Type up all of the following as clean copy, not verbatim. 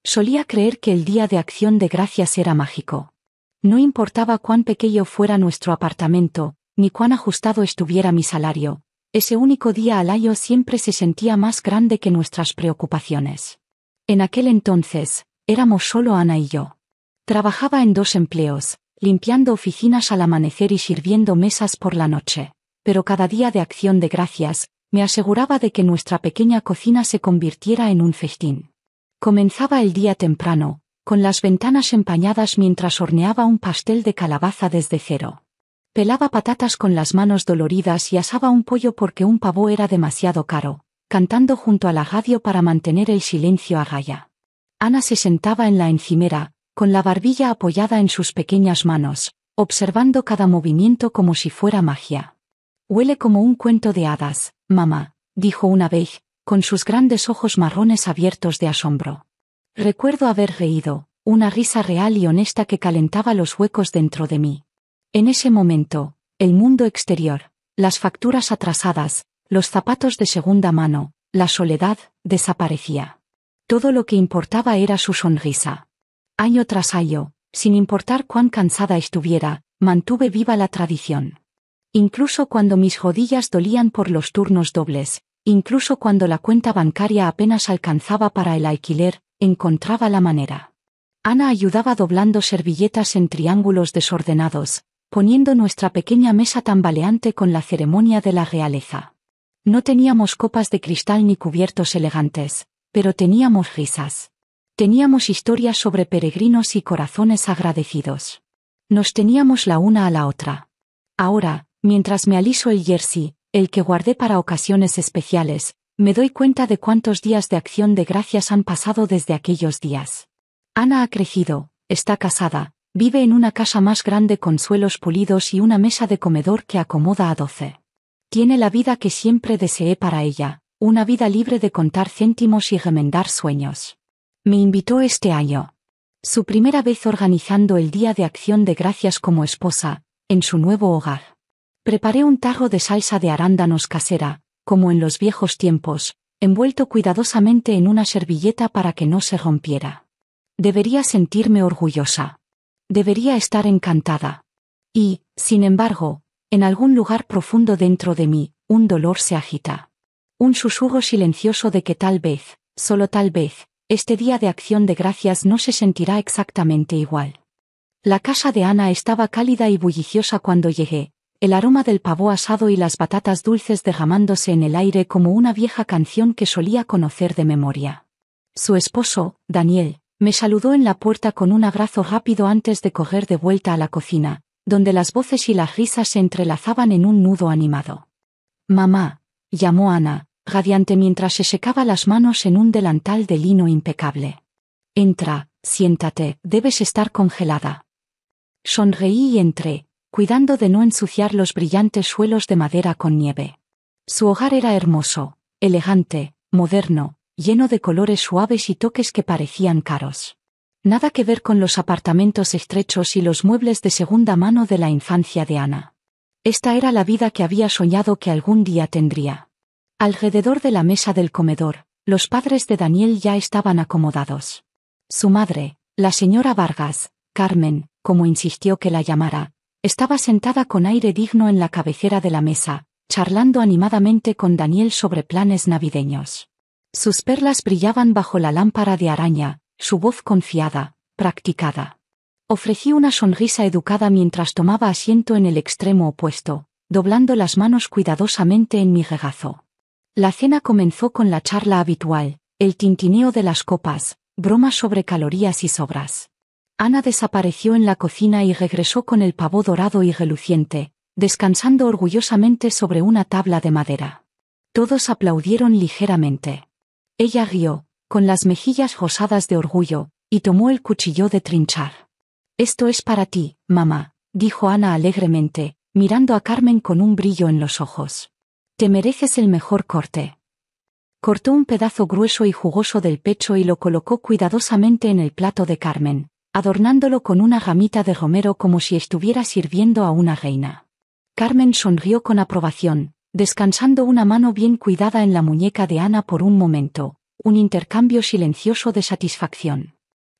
Solía creer que el Día de Acción de Gracias era mágico. No importaba cuán pequeño fuera nuestro apartamento, ni cuán ajustado estuviera mi salario, ese único día al año siempre se sentía más grande que nuestras preocupaciones. En aquel entonces, éramos solo Ana y yo. Trabajaba en 2 empleos, limpiando oficinas al amanecer y sirviendo mesas por la noche, pero cada día de Acción de Gracias, me aseguraba de que nuestra pequeña cocina se convirtiera en un festín. Comenzaba el día temprano, con las ventanas empañadas mientras horneaba un pastel de calabaza desde cero. Pelaba patatas con las manos doloridas y asaba un pollo porque un pavo era demasiado caro, cantando junto a la radio para mantener el silencio a raya. Ana se sentaba en la encimera, con la barbilla apoyada en sus pequeñas manos, observando cada movimiento como si fuera magia. «Huele como un cuento de hadas, mamá», dijo una vez, con sus grandes ojos marrones abiertos de asombro. Recuerdo haber reído, una risa real y honesta que calentaba los huecos dentro de mí. En ese momento, el mundo exterior, las facturas atrasadas, los zapatos de segunda mano, la soledad, desaparecía. Todo lo que importaba era su sonrisa. Año tras año, sin importar cuán cansada estuviera, mantuve viva la tradición. Incluso cuando mis rodillas dolían por los turnos dobles, incluso cuando la cuenta bancaria apenas alcanzaba para el alquiler, encontraba la manera. Ana ayudaba doblando servilletas en triángulos desordenados, poniendo nuestra pequeña mesa tambaleante con la ceremonia de la realeza. No teníamos copas de cristal ni cubiertos elegantes, pero teníamos risas. Teníamos historias sobre peregrinos y corazones agradecidos. Nos teníamos la una a la otra. Ahora, mientras me aliso el jersey, el que guardé para ocasiones especiales, me doy cuenta de cuántos días de Acción de Gracias han pasado desde aquellos días. Ana ha crecido, está casada, vive en una casa más grande con suelos pulidos y una mesa de comedor que acomoda a 12. Tiene la vida que siempre deseé para ella, una vida libre de contar céntimos y remendar sueños. Me invitó este año. Su primera vez organizando el Día de Acción de Gracias como esposa, en su nuevo hogar. Preparé un tarro de salsa de arándanos casera, como en los viejos tiempos, envuelto cuidadosamente en una servilleta para que no se rompiera. Debería sentirme orgullosa. Debería estar encantada. Y, sin embargo, en algún lugar profundo dentro de mí, un dolor se agita. Un susurro silencioso de que tal vez, solo tal vez, este Día de Acción de Gracias no se sentirá exactamente igual. La casa de Ana estaba cálida y bulliciosa cuando llegué, el aroma del pavo asado y las patatas dulces derramándose en el aire como una vieja canción que solía conocer de memoria. Su esposo, Daniel, me saludó en la puerta con un abrazo rápido antes de correr de vuelta a la cocina, donde las voces y las risas se entrelazaban en un nudo animado. «Mamá», llamó Ana, radiante mientras se secaba las manos en un delantal de lino impecable. «Entra, siéntate, debes estar congelada». Sonreí y entré, cuidando de no ensuciar los brillantes suelos de madera con nieve. Su hogar era hermoso, elegante, moderno, lleno de colores suaves y toques que parecían caros. Nada que ver con los apartamentos estrechos y los muebles de segunda mano de la infancia de Ana. Esta era la vida que había soñado que algún día tendría. Alrededor de la mesa del comedor, los padres de Daniel ya estaban acomodados. Su madre, la señora Vargas, Carmen, como insistió que la llamara, estaba sentada con aire digno en la cabecera de la mesa, charlando animadamente con Daniel sobre planes navideños. Sus perlas brillaban bajo la lámpara de araña, su voz confiada, practicada. Ofrecí una sonrisa educada mientras tomaba asiento en el extremo opuesto, doblando las manos cuidadosamente en mi regazo. La cena comenzó con la charla habitual, el tintineo de las copas, bromas sobre calorías y sobras. Ana desapareció en la cocina y regresó con el pavo dorado y reluciente, descansando orgullosamente sobre una tabla de madera. Todos aplaudieron ligeramente. Ella rió, con las mejillas rosadas de orgullo, y tomó el cuchillo de trinchar. «Esto es para ti, mamá», dijo Ana alegremente, mirando a Carmen con un brillo en los ojos. «Te mereces el mejor corte». Cortó un pedazo grueso y jugoso del pecho y lo colocó cuidadosamente en el plato de Carmen, adornándolo con una ramita de romero como si estuviera sirviendo a una reina. Carmen sonrió con aprobación, descansando una mano bien cuidada en la muñeca de Ana por un momento, un intercambio silencioso de satisfacción.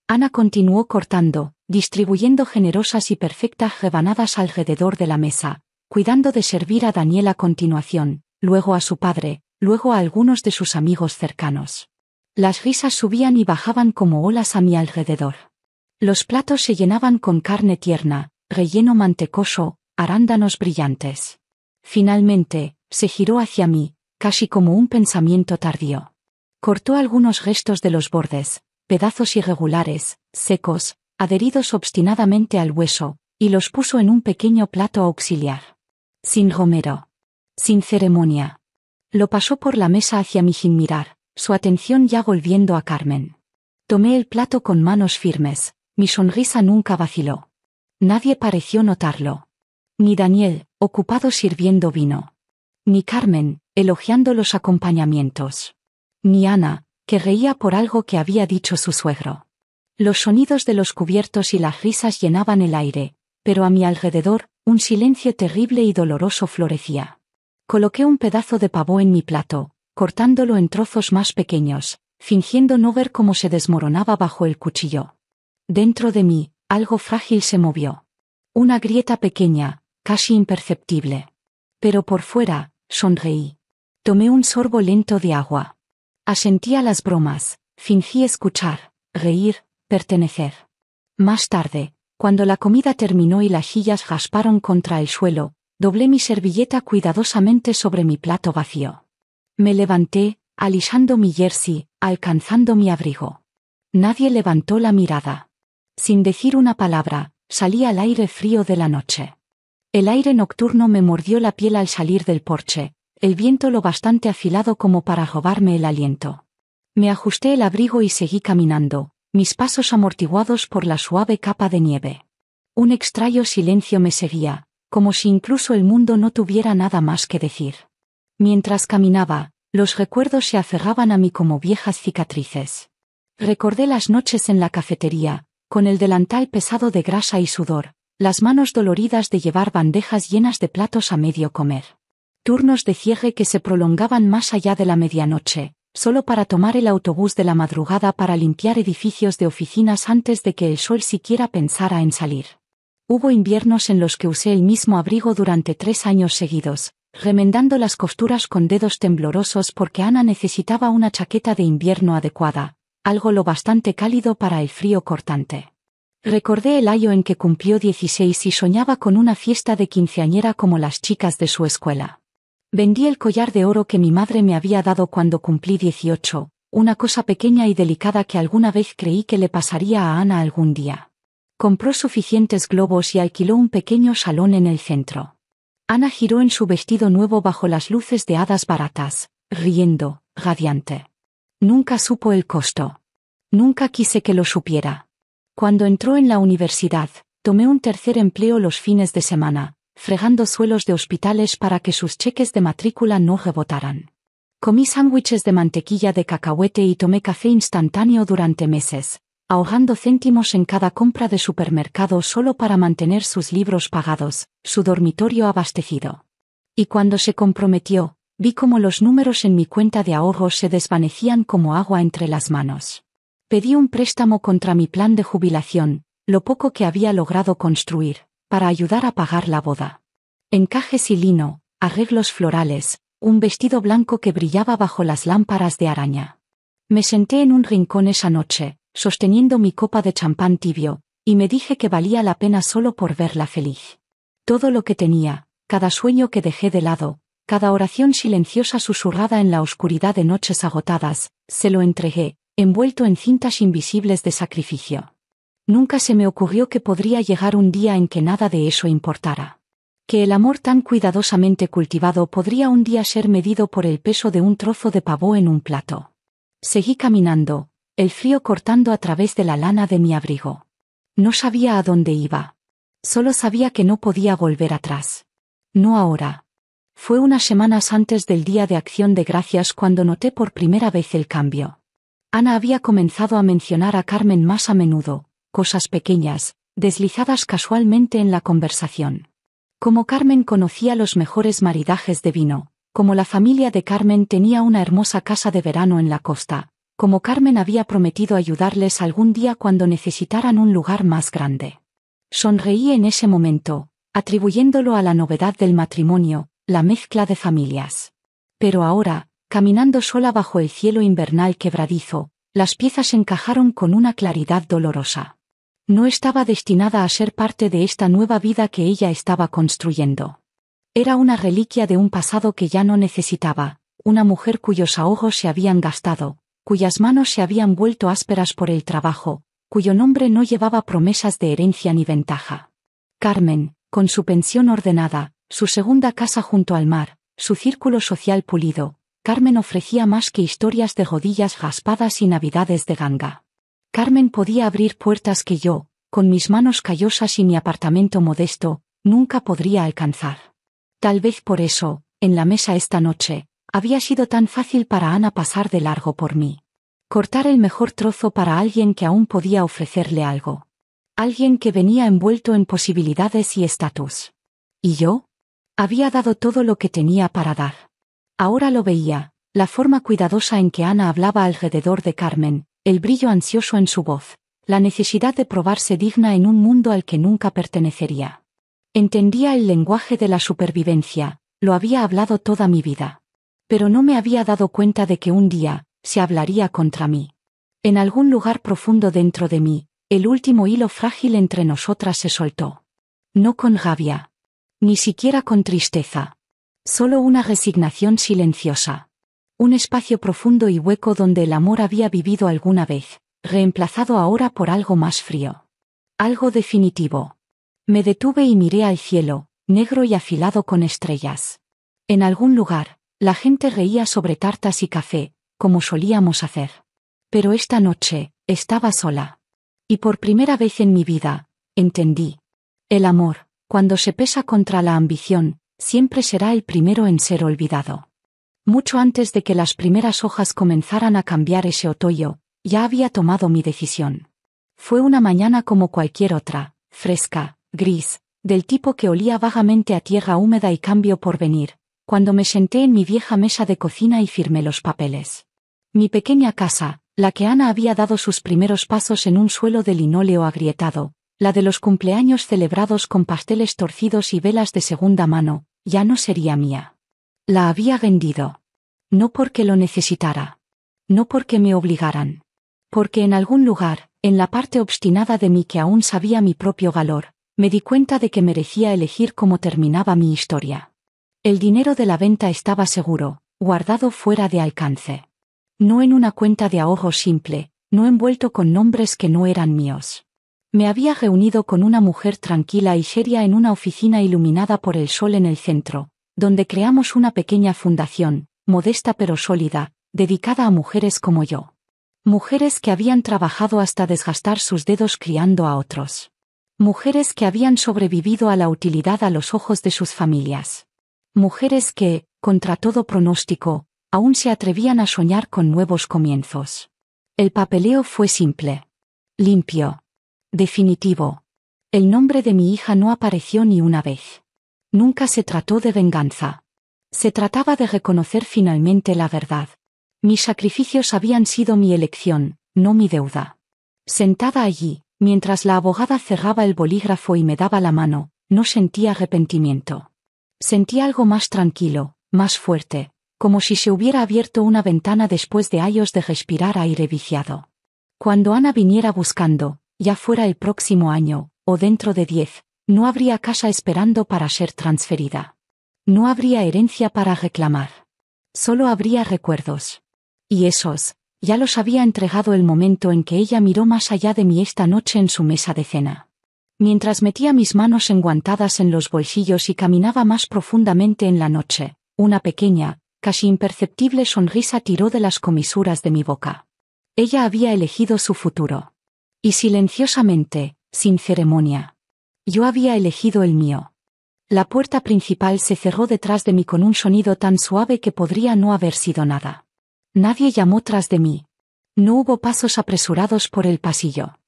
Ana continuó cortando, distribuyendo generosas y perfectas rebanadas alrededor de la mesa, cuidando de servir a Daniel a continuación, luego a su padre, luego a algunos de sus amigos cercanos. Las risas subían y bajaban como olas a mi alrededor. Los platos se llenaban con carne tierna, relleno mantecoso, arándanos brillantes. Finalmente, se giró hacia mí, casi como un pensamiento tardío. Cortó algunos restos de los bordes, pedazos irregulares, secos, adheridos obstinadamente al hueso, y los puso en un pequeño plato auxiliar. Sin romero. Sin ceremonia. Lo pasó por la mesa hacia mí sin mirar, su atención ya volviendo a Carmen. Tomé el plato con manos firmes, mi sonrisa nunca vaciló. Nadie pareció notarlo. Ni Daniel, ocupado sirviendo vino. Ni Carmen, elogiando los acompañamientos. Ni Ana, que reía por algo que había dicho su suegro. Los sonidos de los cubiertos y las risas llenaban el aire, pero a mi alrededor, un silencio terrible y doloroso florecía. Coloqué un pedazo de pavo en mi plato, cortándolo en trozos más pequeños, fingiendo no ver cómo se desmoronaba bajo el cuchillo. Dentro de mí, algo frágil se movió. Una grieta pequeña, casi imperceptible. Pero por fuera, sonreí. Tomé un sorbo lento de agua. Asentí a las bromas, fingí escuchar, reír, pertenecer. Más tarde, cuando la comida terminó y las sillas rasparon contra el suelo, doblé mi servilleta cuidadosamente sobre mi plato vacío. Me levanté, alisando mi jersey, alcanzando mi abrigo. Nadie levantó la mirada. Sin decir una palabra, salí al aire frío de la noche. El aire nocturno me mordió la piel al salir del porche, el viento lo bastante afilado como para robarme el aliento. Me ajusté el abrigo y seguí caminando, mis pasos amortiguados por la suave capa de nieve. Un extraño silencio me seguía, como si incluso el mundo no tuviera nada más que decir. Mientras caminaba, los recuerdos se aferraban a mí como viejas cicatrices. Recordé las noches en la cafetería, con el delantal pesado de grasa y sudor, las manos doloridas de llevar bandejas llenas de platos a medio comer. Turnos de cierre que se prolongaban más allá de la medianoche, solo para tomar el autobús de la madrugada para limpiar edificios de oficinas antes de que el sol siquiera pensara en salir. Hubo inviernos en los que usé el mismo abrigo durante 3 años seguidos, remendando las costuras con dedos temblorosos porque Ana necesitaba una chaqueta de invierno adecuada, algo lo bastante cálido para el frío cortante. Recordé el año en que cumplió 16 y soñaba con una fiesta de quinceañera como las chicas de su escuela. Vendí el collar de oro que mi madre me había dado cuando cumplí 18, una cosa pequeña y delicada que alguna vez creí que le pasaría a Ana algún día. Compró suficientes globos y alquiló un pequeño salón en el centro. Ana giró en su vestido nuevo bajo las luces de hadas baratas, riendo, radiante. Nunca supo el costo. Nunca quise que lo supiera. Cuando entró en la universidad, tomé un tercer empleo los fines de semana, fregando suelos de hospitales para que sus cheques de matrícula no rebotaran. Comí sándwiches de mantequilla de cacahuete y tomé café instantáneo durante meses, ahorrando céntimos en cada compra de supermercado solo para mantener sus libros pagados, su dormitorio abastecido. Y cuando se comprometió, vi cómo los números en mi cuenta de ahorros se desvanecían como agua entre las manos. Pedí un préstamo contra mi plan de jubilación, lo poco que había logrado construir, para ayudar a pagar la boda. Encajes y lino, arreglos florales, un vestido blanco que brillaba bajo las lámparas de araña. Me senté en un rincón esa noche, sosteniendo mi copa de champán tibio, y me dije que valía la pena solo por verla feliz. Todo lo que tenía, cada sueño que dejé de lado, cada oración silenciosa susurrada en la oscuridad de noches agotadas, se lo entregué, envuelto en cintas invisibles de sacrificio. Nunca se me ocurrió que podría llegar un día en que nada de eso importara. Que el amor tan cuidadosamente cultivado podría un día ser medido por el peso de un trozo de pavo en un plato. Seguí caminando, el frío cortando a través de la lana de mi abrigo. No sabía a dónde iba. Solo sabía que no podía volver atrás. No ahora. Fue unas semanas antes del Día de Acción de Gracias cuando noté por primera vez el cambio. Ana había comenzado a mencionar a Carmen más a menudo, cosas pequeñas, deslizadas casualmente en la conversación. Como Carmen conocía los mejores maridajes de vino, como la familia de Carmen tenía una hermosa casa de verano en la costa, como Carmen había prometido ayudarles algún día cuando necesitaran un lugar más grande. Sonreí en ese momento, atribuyéndolo a la novedad del matrimonio, la mezcla de familias. Pero ahora, caminando sola bajo el cielo invernal quebradizo, las piezas encajaron con una claridad dolorosa. No estaba destinada a ser parte de esta nueva vida que ella estaba construyendo. Era una reliquia de un pasado que ya no necesitaba, una mujer cuyos ahorros se habían gastado, cuyas manos se habían vuelto ásperas por el trabajo, cuyo nombre no llevaba promesas de herencia ni ventaja. Carmen, con su pensión ordenada, su segunda casa junto al mar, su círculo social pulido, Carmen ofrecía más que historias de rodillas raspadas y navidades de ganga. Carmen podía abrir puertas que yo, con mis manos callosas y mi apartamento modesto, nunca podría alcanzar. Tal vez por eso, en la mesa esta noche, había sido tan fácil para Ana pasar de largo por mí. Cortar el mejor trozo para alguien que aún podía ofrecerle algo. Alguien que venía envuelto en posibilidades y estatus. ¿Y yo? Había dado todo lo que tenía para dar. Ahora lo veía, la forma cuidadosa en que Ana hablaba alrededor de Carmen, el brillo ansioso en su voz, la necesidad de probarse digna en un mundo al que nunca pertenecería. Entendía el lenguaje de la supervivencia, lo había hablado toda mi vida. Pero no me había dado cuenta de que un día, se hablaría contra mí. En algún lugar profundo dentro de mí, el último hilo frágil entre nosotras se soltó. No con rabia. Ni siquiera con tristeza. Solo una resignación silenciosa. Un espacio profundo y hueco donde el amor había vivido alguna vez, reemplazado ahora por algo más frío. Algo definitivo. Me detuve y miré al cielo, negro y afilado con estrellas. En algún lugar, la gente reía sobre tartas y café, como solíamos hacer. Pero esta noche, estaba sola. Y por primera vez en mi vida, entendí. El amor, cuando se pesa contra la ambición, siempre será el primero en ser olvidado. Mucho antes de que las primeras hojas comenzaran a cambiar ese otoño, ya había tomado mi decisión. Fue una mañana como cualquier otra, fresca, gris, del tipo que olía vagamente a tierra húmeda y cambio por venir, cuando me senté en mi vieja mesa de cocina y firmé los papeles. Mi pequeña casa, la que Ana había dado sus primeros pasos en un suelo de linóleo agrietado, la de los cumpleaños celebrados con pasteles torcidos y velas de segunda mano, ya no sería mía. La había vendido. No porque lo necesitara. No porque me obligaran. Porque en algún lugar, en la parte obstinada de mí que aún sabía mi propio valor, me di cuenta de que merecía elegir cómo terminaba mi historia. El dinero de la venta estaba seguro, guardado fuera de alcance. No en una cuenta de ahorros simple, no envuelto con nombres que no eran míos. Me había reunido con una mujer tranquila y seria en una oficina iluminada por el sol en el centro, donde creamos una pequeña fundación, modesta pero sólida, dedicada a mujeres como yo. Mujeres que habían trabajado hasta desgastar sus dedos criando a otros. Mujeres que habían sobrevivido a la utilidad a los ojos de sus familias. Mujeres que, contra todo pronóstico, aún se atrevían a soñar con nuevos comienzos. El papeleo fue simple. Limpio. Definitivo. El nombre de mi hija no apareció ni una vez. Nunca se trató de venganza. Se trataba de reconocer finalmente la verdad. Mis sacrificios habían sido mi elección, no mi deuda. Sentada allí, mientras la abogada cerraba el bolígrafo y me daba la mano, no sentía arrepentimiento. Sentí algo más tranquilo, más fuerte, como si se hubiera abierto una ventana después de años de respirar aire viciado. Cuando Ana viniera buscando, ya fuera el próximo año, o dentro de 10, no habría casa esperando para ser transferida. No habría herencia para reclamar. Solo habría recuerdos. Y esos, ya los había entregado el momento en que ella miró más allá de mí esta noche en su mesa de cena. Mientras metía mis manos enguantadas en los bolsillos y caminaba más profundamente en la noche, una pequeña, casi imperceptible sonrisa tiró de las comisuras de mi boca. Ella había elegido su futuro. Y silenciosamente, sin ceremonia. Yo había elegido el mío. La puerta principal se cerró detrás de mí con un sonido tan suave que podría no haber sido nada. Nadie llamó tras de mí. No hubo pasos apresurados por el pasillo.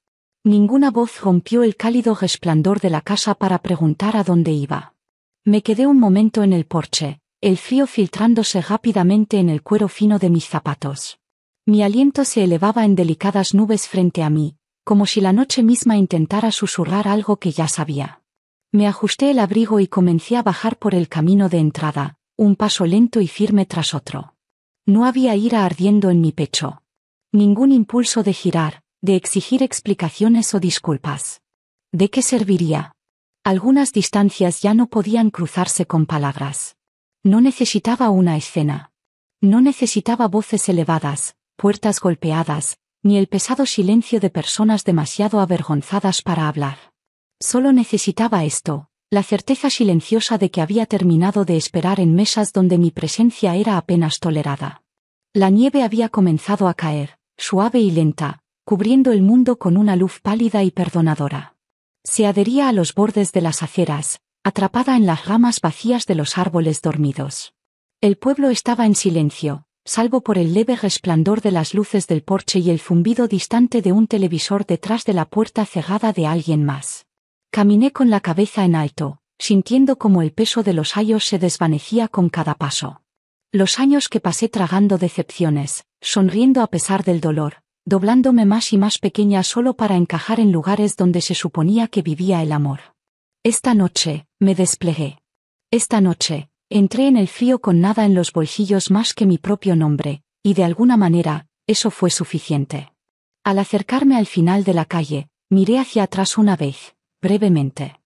Ninguna voz rompió el cálido resplandor de la casa para preguntar a dónde iba. Me quedé un momento en el porche, el frío filtrándose rápidamente en el cuero fino de mis zapatos. Mi aliento se elevaba en delicadas nubes frente a mí, como si la noche misma intentara susurrar algo que ya sabía. Me ajusté el abrigo y comencé a bajar por el camino de entrada, un paso lento y firme tras otro. No había ira ardiendo en mi pecho. Ningún impulso de girar, de exigir explicaciones o disculpas. ¿De qué serviría? Algunas distancias ya no podían cruzarse con palabras. No necesitaba una escena. No necesitaba voces elevadas, puertas golpeadas, ni el pesado silencio de personas demasiado avergonzadas para hablar. Solo necesitaba esto, la certeza silenciosa de que había terminado de esperar en mesas donde mi presencia era apenas tolerada. La nieve había comenzado a caer, suave y lenta, cubriendo el mundo con una luz pálida y perdonadora. Se adhería a los bordes de las aceras, atrapada en las ramas vacías de los árboles dormidos. El pueblo estaba en silencio, salvo por el leve resplandor de las luces del porche y el zumbido distante de un televisor detrás de la puerta cerrada de alguien más. Caminé con la cabeza en alto, sintiendo como el peso de los años se desvanecía con cada paso. Los años que pasé tragando decepciones, sonriendo a pesar del dolor, doblándome más y más pequeña solo para encajar en lugares donde se suponía que vivía el amor. Esta noche, me desplegué. Esta noche, entré en el frío con nada en los bolsillos más que mi propio nombre, y de alguna manera, eso fue suficiente. Al acercarme al final de la calle, miré hacia atrás una vez, brevemente.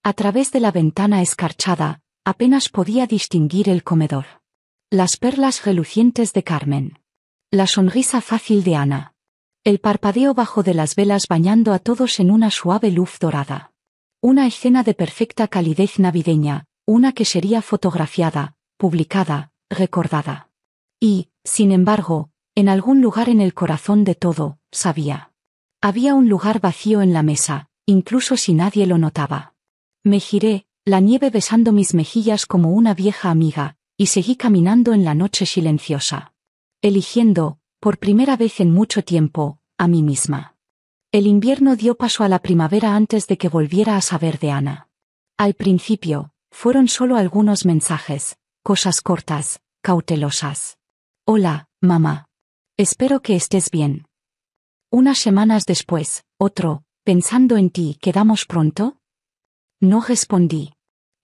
A través de la ventana escarchada, apenas podía distinguir el comedor. Las perlas relucientes de Carmen. La sonrisa fácil de Ana. El parpadeo bajo de las velas bañando a todos en una suave luz dorada. Una escena de perfecta calidez navideña, una que sería fotografiada, publicada, recordada. Y, sin embargo, en algún lugar en el corazón de todo, sabía. Había un lugar vacío en la mesa, incluso si nadie lo notaba. Me giré, la nieve besando mis mejillas como una vieja amiga, y seguí caminando en la noche silenciosa. Eligiendo, por primera vez en mucho tiempo, a mí misma. El invierno dio paso a la primavera antes de que volviera a saber de Ana. Al principio, fueron solo algunos mensajes, cosas cortas, cautelosas. Hola, mamá. Espero que estés bien. Unas semanas después, otro, pensando en ti, ¿quedamos pronto? No respondí.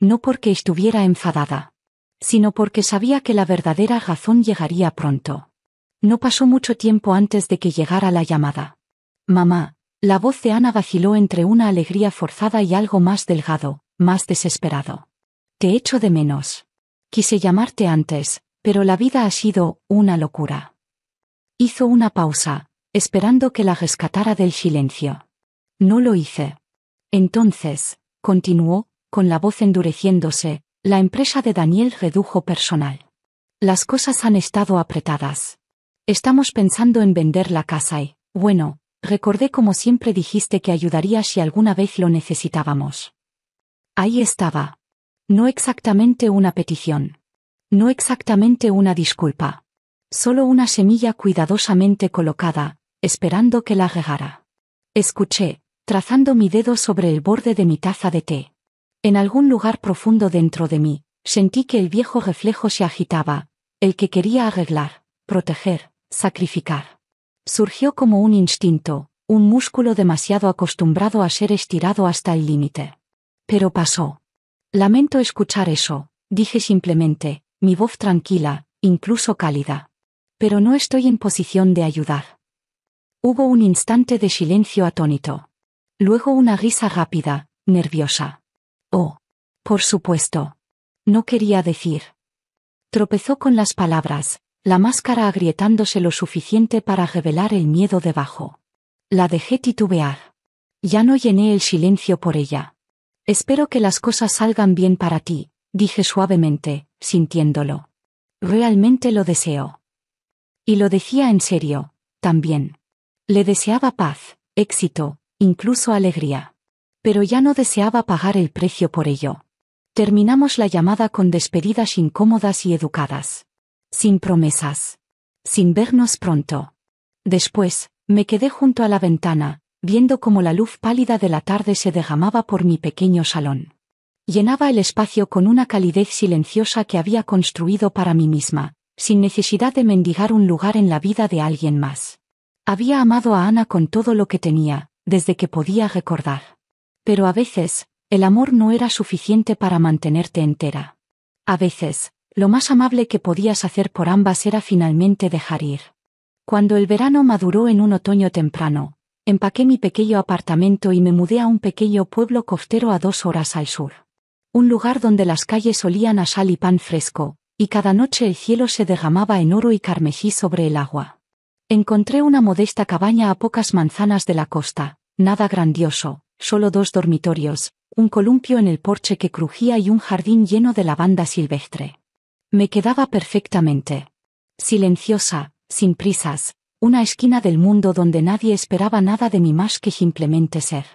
No porque estuviera enfadada, sino porque sabía que la verdadera razón llegaría pronto. No pasó mucho tiempo antes de que llegara la llamada. Mamá, la voz de Ana vaciló entre una alegría forzada y algo más delgado, más desesperado. Te echo de menos. Quise llamarte antes, pero la vida ha sido una locura. Hizo una pausa, esperando que la rescatara del silencio. No lo hice. Entonces, continuó, con la voz endureciéndose, la empresa de Daniel redujo personal. Las cosas han estado apretadas. Estamos pensando en vender la casa y, bueno, recordé como siempre dijiste que ayudaría si alguna vez lo necesitábamos. Ahí estaba. No exactamente una petición. No exactamente una disculpa. Solo una semilla cuidadosamente colocada, esperando que la regara. Escuché, trazando mi dedo sobre el borde de mi taza de té. En algún lugar profundo dentro de mí, sentí que el viejo reflejo se agitaba, el que quería arreglar, proteger, sacrificar. Surgió como un instinto, un músculo demasiado acostumbrado a ser estirado hasta el límite. Pero pasó. Lamento escuchar eso, dije simplemente, mi voz tranquila, incluso cálida. Pero no estoy en posición de ayudar. Hubo un instante de silencio atónito. Luego una risa rápida, nerviosa. Oh, por supuesto. No quería decir. Tropezó con las palabras, la máscara agrietándose lo suficiente para revelar el miedo debajo. La dejé titubear. Ya no llené el silencio por ella. Espero que las cosas salgan bien para ti, dije suavemente, sintiéndolo. Realmente lo deseo. Y lo decía en serio, también. Le deseaba paz, éxito, incluso alegría. Pero ya no deseaba pagar el precio por ello. Terminamos la llamada con despedidas incómodas y educadas. Sin promesas. Sin vernos pronto. Después, me quedé junto a la ventana, viendo cómo la luz pálida de la tarde se derramaba por mi pequeño salón. Llenaba el espacio con una calidez silenciosa que había construido para mí misma, sin necesidad de mendigar un lugar en la vida de alguien más. Había amado a Ana con todo lo que tenía, desde que podía recordar. Pero a veces, el amor no era suficiente para mantenerte entera. A veces, lo más amable que podías hacer por ambas era finalmente dejar ir. Cuando el verano maduró en un otoño temprano, empaqué mi pequeño apartamento y me mudé a un pequeño pueblo costero a 2 horas al sur. Un lugar donde las calles olían a sal y pan fresco, y cada noche el cielo se derramaba en oro y carmesí sobre el agua. Encontré una modesta cabaña a pocas manzanas de la costa, nada grandioso, solo 2 dormitorios, un columpio en el porche que crujía y un jardín lleno de lavanda silvestre. Me quedaba perfectamente. Silenciosa, sin prisas, una esquina del mundo donde nadie esperaba nada de mí más que simplemente ser.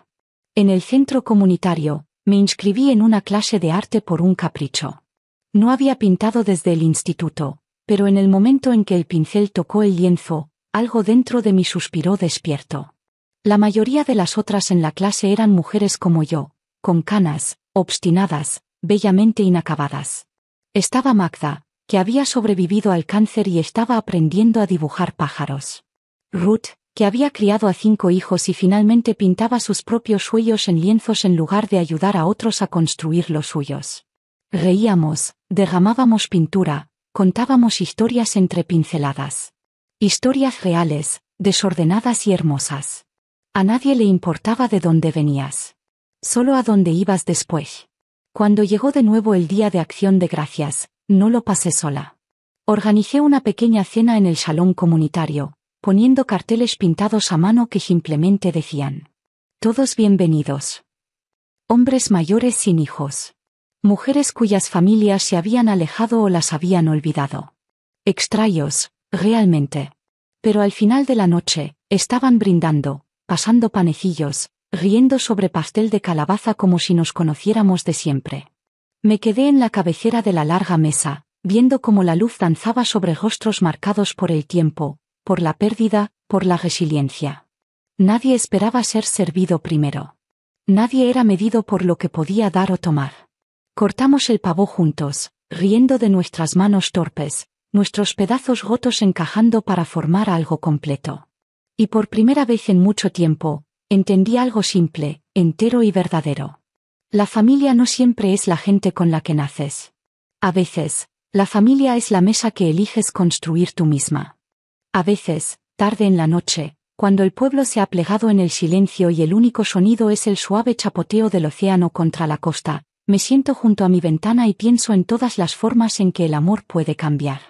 En el centro comunitario, me inscribí en una clase de arte por un capricho. No había pintado desde el instituto, pero en el momento en que el pincel tocó el lienzo, algo dentro de mí suspiró despierto. La mayoría de las otras en la clase eran mujeres como yo, con canas, obstinadas, bellamente inacabadas. Estaba Magda, que había sobrevivido al cáncer y estaba aprendiendo a dibujar pájaros. Ruth, que había criado a 5 hijos y finalmente pintaba sus propios sueños en lienzos en lugar de ayudar a otros a construir los suyos. Reíamos, derramábamos pintura, contábamos historias entre pinceladas. Historias reales, desordenadas y hermosas. A nadie le importaba de dónde venías. Solo a dónde ibas después. Cuando llegó de nuevo el Día de Acción de Gracias, no lo pasé sola. Organicé una pequeña cena en el salón comunitario, poniendo carteles pintados a mano que simplemente decían: todos bienvenidos. Hombres mayores sin hijos. Mujeres cuyas familias se habían alejado o las habían olvidado. Extraños, realmente. Pero al final de la noche, estaban brindando, pasando panecillos, riendo sobre pastel de calabaza como si nos conociéramos de siempre. Me quedé en la cabecera de la larga mesa, viendo cómo la luz danzaba sobre rostros marcados por el tiempo, por la pérdida, por la resiliencia. Nadie esperaba ser servido primero. Nadie era medido por lo que podía dar o tomar. Cortamos el pavo juntos, riendo de nuestras manos torpes, nuestros pedazos rotos encajando para formar algo completo. Y por primera vez en mucho tiempo, entendí algo simple, entero y verdadero. La familia no siempre es la gente con la que naces. A veces, la familia es la mesa que eliges construir tú misma. A veces, tarde en la noche, cuando el pueblo se ha plegado en el silencio y el único sonido es el suave chapoteo del océano contra la costa, me siento junto a mi ventana y pienso en todas las formas en que el amor puede cambiar.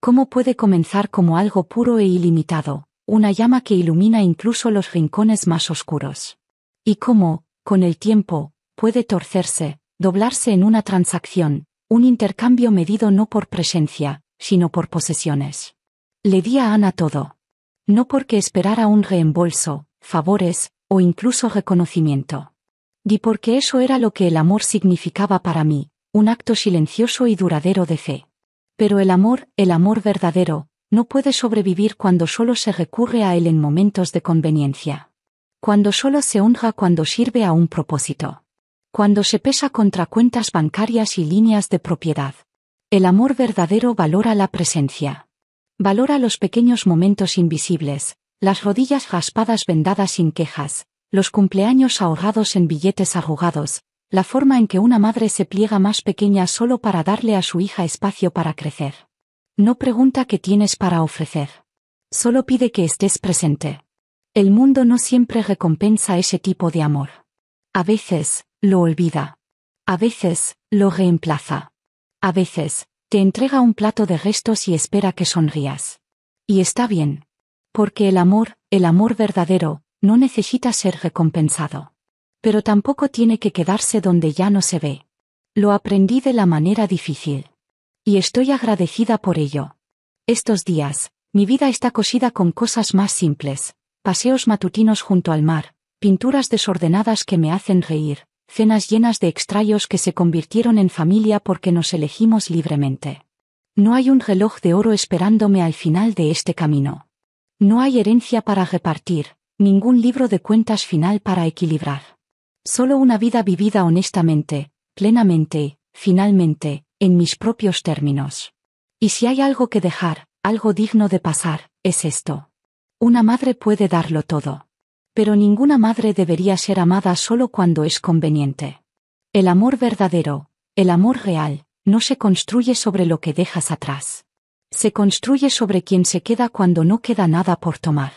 Cómo puede comenzar como algo puro e ilimitado, una llama que ilumina incluso los rincones más oscuros. Y cómo, con el tiempo, puede torcerse, doblarse en una transacción, un intercambio medido no por presencia, sino por posesiones. Le di a Ana todo. No porque esperara un reembolso, favores, o incluso reconocimiento. Di porque eso era lo que el amor significaba para mí, un acto silencioso y duradero de fe. Pero el amor verdadero, no puede sobrevivir cuando solo se recurre a él en momentos de conveniencia. Cuando solo se honra cuando sirve a un propósito. Cuando se pesa contra cuentas bancarias y líneas de propiedad. El amor verdadero valora la presencia. Valora los pequeños momentos invisibles, las rodillas raspadas vendadas sin quejas, los cumpleaños ahorrados en billetes arrugados, la forma en que una madre se pliega más pequeña solo para darle a su hija espacio para crecer. No pregunta qué tienes para ofrecer. Solo pide que estés presente. El mundo no siempre recompensa ese tipo de amor. A veces, lo olvida. A veces, lo reemplaza. A veces, te entrega un plato de restos y espera que sonrías. Y está bien. Porque el amor verdadero, no necesita ser recompensado. Pero tampoco tiene que quedarse donde ya no se ve. Lo aprendí de la manera difícil. Y estoy agradecida por ello. Estos días, mi vida está cosida con cosas más simples, paseos matutinos junto al mar, pinturas desordenadas que me hacen reír, cenas llenas de extraños que se convirtieron en familia porque nos elegimos libremente. No hay un reloj de oro esperándome al final de este camino. No hay herencia para repartir, ningún libro de cuentas final para equilibrar. Solo una vida vivida honestamente, plenamente, finalmente, en mis propios términos. Y si hay algo que dejar, algo digno de pasar, es esto. Una madre puede darlo todo. Pero ninguna madre debería ser amada solo cuando es conveniente. El amor verdadero, el amor real, no se construye sobre lo que dejas atrás. Se construye sobre quien se queda cuando no queda nada por tomar.